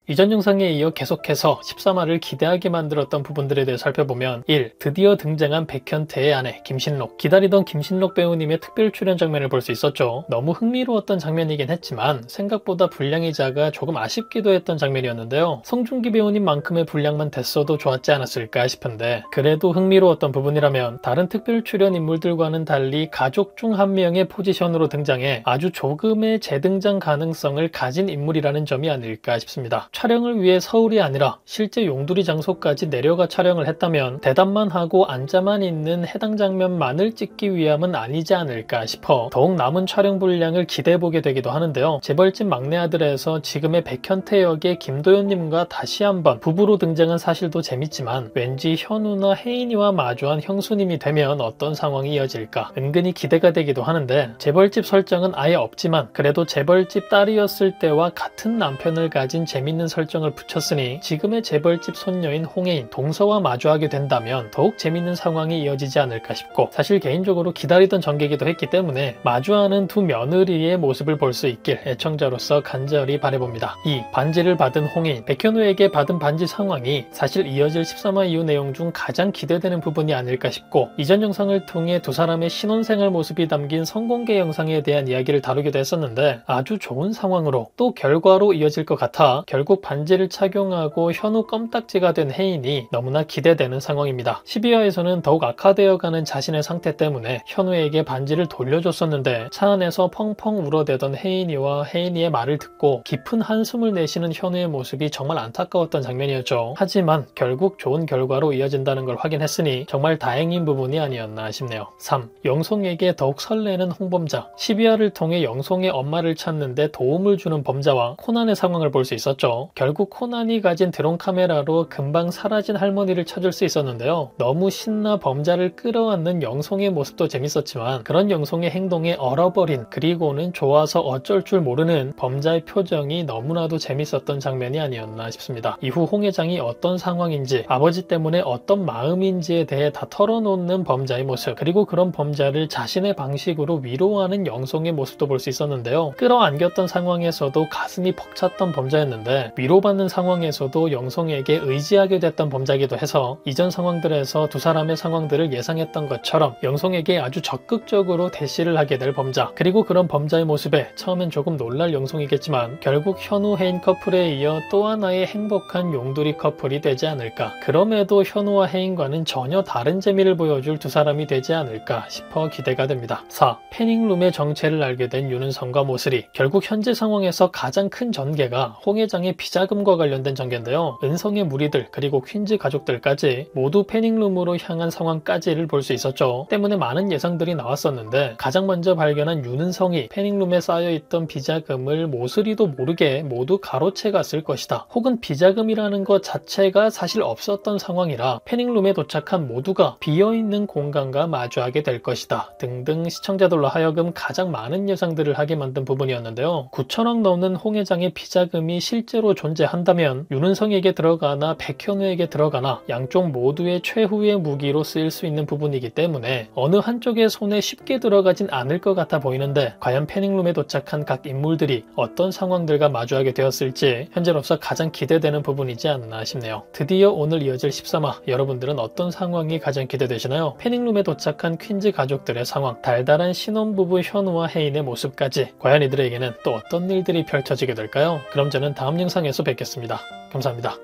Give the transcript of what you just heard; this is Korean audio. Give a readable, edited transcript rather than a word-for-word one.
이전 영상에 이어 계속해서 13화를 기대하게 만들었던 부분들에 대해 살펴보면 1. 드디어 등장한 백현태의 아내 김신록. 기다리던 김신록 배우님의 특별 출연 장면을 볼 수 있었죠. 너무 흥미로웠던 장면이긴 했지만 생각보다 분량이 작아 조금 아쉽기도 했던 장면이었는데요. 송중기 배우님만큼의 분량만 됐어도 좋았지 않았을까 싶은데 그래도 흥미로웠던 부분이라면 다른 특별 출연 인물들과는 달리 가족 중 한 명의 포지션으로 등장해 아주 조금의 재등장 가능성을 가진 인물이라는 점이 아닐까 싶습니다. 촬영을 위해 서울이 아니라 실제 용두리 장소까지 내려가 촬영을 했다면 대답만 하고 앉아만 있는 해당 장면만을 찍기 위함은 아니지 않을까 싶어 더욱 남은 촬영 분량을 기대해보게 되기도 하는데요. 재벌집 막내 아들에서 지금의 백현태 역의 김도연님과 다시 한번 부부로 등장한 사실도 재밌지만 왠지 현우나 혜인이와 마주한 형수님이 되면 어떤 상황이 이어질까 은근히 기대가 되기도 하는데 재벌집 설정은 아예 없지만 그래도 재벌집 딸이었을 때와 같은 남편을 가진 재밌는 설정을 붙였으니 지금의 재벌집 손녀인 홍혜인, 동서와 마주하게 된다면 더욱 재밌는 상황이 이어지지 않을까 싶고 사실 개인적으로 기다리던 전개이기도 했기 때문에 마주하는 두 며느리의 모습을 볼 수 있길 애청자로서 간절히 바라봅니다. 2. 반지를 받은 홍혜인, 백현우에게 받은 반지 상황이 사실 이어질 13화 이후 내용 중 가장 기대되는 부분이 아닐까 싶고 이전 영상을 통해 두 사람의 신혼생활 모습이 담긴 성공개 영상에 대한 이야기를 다루기도 했었는데 아주 좋은 상황으로 또 결과로 이어질 것 같아 결국 반지를 착용하고 현우 껌딱지가 된 혜인이 너무나 기대되는 상황입니다. 12화에서는 더욱 악화되어가는 자신의 상태 때문에 현우에게 반지를 돌려줬었는데 차 안에서 펑펑 울어대던 혜인이와 혜인이의 말을 듣고 깊은 한숨을 내쉬는 현우의 모습이 정말 안타까웠던 장면이었죠. 하지만 결국 좋은 결과로 이어진다는 걸 확인했으니 정말 다행인 부분이 아니었나 싶네요. 3. 영송에게 더욱 설레는 홍범자. 12화를 통해 영송의 엄마를 찾는데 도움을 주는 범자와 코난의 상황을 볼 수 있었죠. 결국 코난이 가진 드론 카메라로 금방 사라진 할머니를 찾을 수 있었는데요. 너무 신나 범자를 끌어안는 영송의 모습도 재밌었지만 그런 영송의 행동에 얼어버린 그리고는 좋아서 어쩔 줄 모르는 범자의 표정이 너무나도 재밌었던 장면이 아니었나 싶습니다. 이후 홍 회장이 어떤 상황인지 아버지 때문에 어떤 마음인지에 대해 다 털어놓는 범자의 모습 그리고 그런 범자를 자신의 방식으로 위로하는 영송의 모습도 볼 수 있었는데요. 끌어안겼던 상황에서도 가슴이 벅찼던 범자였는데 위로받는 상황에서도 영송에게 의지하게 됐던 범자이기도 해서 이전 상황들에서 두 사람의 상황들을 예상했던 것처럼 영송에게 아주 적극적으로 대시를 하게 될 범자 그리고 그런 범자의 모습에 처음엔 조금 놀랄 영송이겠지만 결국 현우 혜인 커플에 이어 또 하나의 행복한 용두리 커플이 되지 않을까 그럼에도 현우와 혜인과는 전혀 다른 재미를 보여줄 두 사람이 되지 않을까 싶어 기대가 됩니다. 4. 패닝룸의 정체를 알게 된 윤은성과 모슬이 결국 현재 상황에서 가장 큰 전개가 홍 회장의 비자금과 관련된 전개인데요. 은성의 무리들 그리고 퀸즈 가족들까지 모두 패닝룸으로 향한 상황까지를 볼 수 있었죠. 때문에 많은 예상들이 나왔었는데 가장 먼저 발견한 윤은성이 패닝룸에 쌓여있던 비자금을 모슬이도 모르게 모두 가로채 갔을 것이다. 혹은 비자금이라는 것 자체가 사실 없었던 상황이라 패닝룸에 도착한 모두가 비어있는 공간과 마주하게 될 것이다. 등등 시청자들로 하여금 가장 많은 예상들을 하게 만든 부분이었는데요. 9천억 넘는 홍 회장의 비자금이 실제로 존재한다면 윤은성에게 들어가나 백현우에게 들어가나 양쪽 모두의 최후의 무기로 쓰일 수 있는 부분이기 때문에 어느 한쪽의 손에 쉽게 들어가진 않을 것 같아 보이는데 과연 패닝룸에 도착한 각 인물들이 어떤 상황들과 마주하게 되었을지 현재로서 가장 기대되는 부분이지 않나 싶네요. 드디어 오늘 이어질 13화 여러분들은 어떤 상황이 가장 기대되시나요? 패닝룸에 도착한 퀸즈 가족들의 상황 달달한 신혼부부 현우와 혜인의 모습까지 과연 이들에게는 또 어떤 일들이 펼쳐지게 될까요? 그럼 저는 다음 영상에서 뵙겠습니다. 감사합니다.